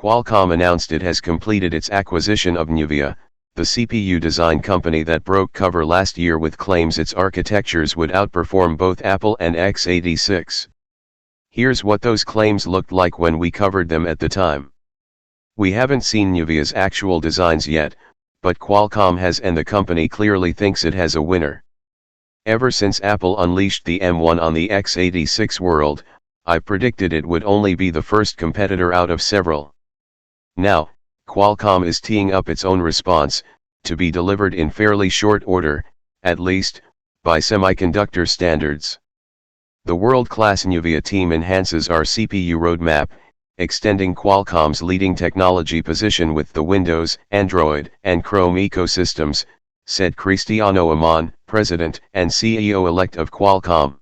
Qualcomm announced it has completed its acquisition of Nuvia, the CPU design company that broke cover last year with claims its architectures would outperform both Apple and x86. Here's what those claims looked like when we covered them at the time. We haven't seen Nuvia's actual designs yet, but Qualcomm has, and the company clearly thinks it has a winner. Ever since Apple unleashed the M1 on the x86 world, I predicted it would only be the first competitor out of several. Now, Qualcomm is teeing up its own response, to be delivered in fairly short order, at least, by semiconductor standards. The world-class Nuvia team enhances our CPU roadmap, extending Qualcomm's leading technology position with the Windows, Android, and Chrome ecosystems, said Cristiano Amon, President and CEO-elect of Qualcomm.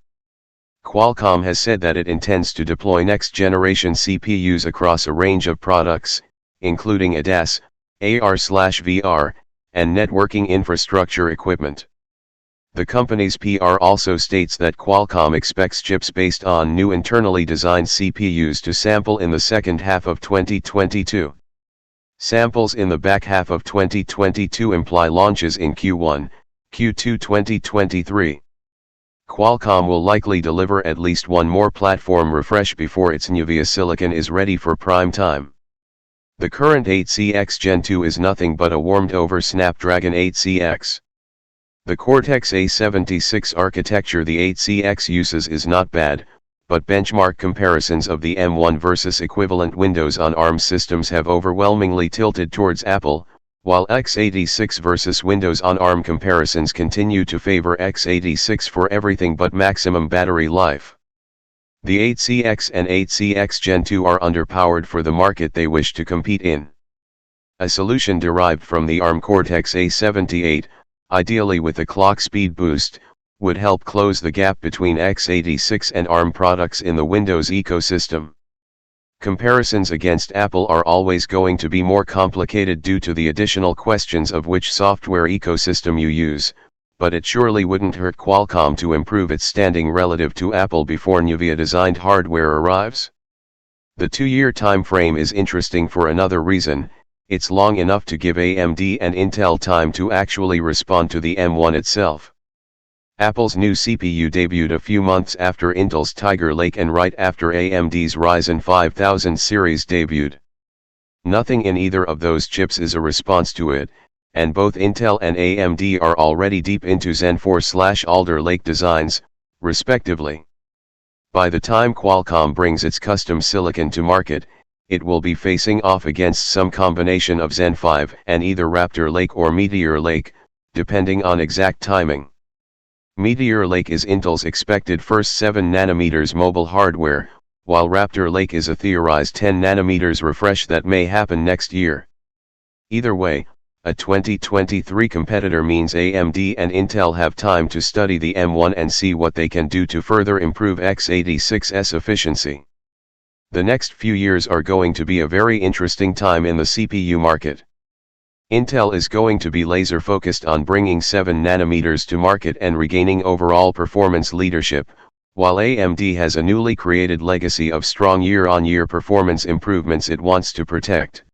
Qualcomm has said that it intends to deploy next-generation CPUs across a range of products, including ADAS, AR/VR, and networking infrastructure equipment. The company's PR also states that Qualcomm expects chips based on new internally designed CPUs to sample in the second half of 2022. Samples in the back half of 2022 imply launches in Q1, Q2 2023. Qualcomm will likely deliver at least one more platform refresh before its Nuvia silicon is ready for prime time. The current 8CX Gen 2 is nothing but a warmed-over Snapdragon 8CX. The Cortex-A76 architecture the 8CX uses is not bad, but benchmark comparisons of the M1 versus equivalent Windows on ARM systems have overwhelmingly tilted towards Apple, while x86 versus Windows on ARM comparisons continue to favor x86 for everything but maximum battery life. The 8CX and 8CX Gen 2 are underpowered for the market they wish to compete in. A solution derived from the ARM Cortex-A78, ideally with a clock speed boost, would help close the gap between x86 and ARM products in the Windows ecosystem. Comparisons against Apple are always going to be more complicated due to the additional questions of which software ecosystem you use, but it surely wouldn't hurt Qualcomm to improve its standing relative to Apple before Nuvia-designed hardware arrives. The 2-year time frame is interesting for another reason. It's long enough to give AMD and Intel time to actually respond to the M1 itself. Apple's new CPU debuted a few months after Intel's Tiger Lake and right after AMD's Ryzen 5000 series debuted. Nothing in either of those chips is a response to it, and both Intel and AMD are already deep into Zen 4/Alder Lake designs, respectively. By the time Qualcomm brings its custom silicon to market, it will be facing off against some combination of Zen 5 and either Raptor Lake or Meteor Lake, depending on exact timing. Meteor Lake is Intel's expected first 7nm mobile hardware, while Raptor Lake is a theorized 10nm refresh that may happen next year. Either way, a 2023 competitor means AMD and Intel have time to study the M1 and see what they can do to further improve x86's efficiency. The next few years are going to be a very interesting time in the CPU market. Intel is going to be laser focused on bringing 7nm to market and regaining overall performance leadership, while AMD has a newly created legacy of strong year-on-year performance improvements it wants to protect.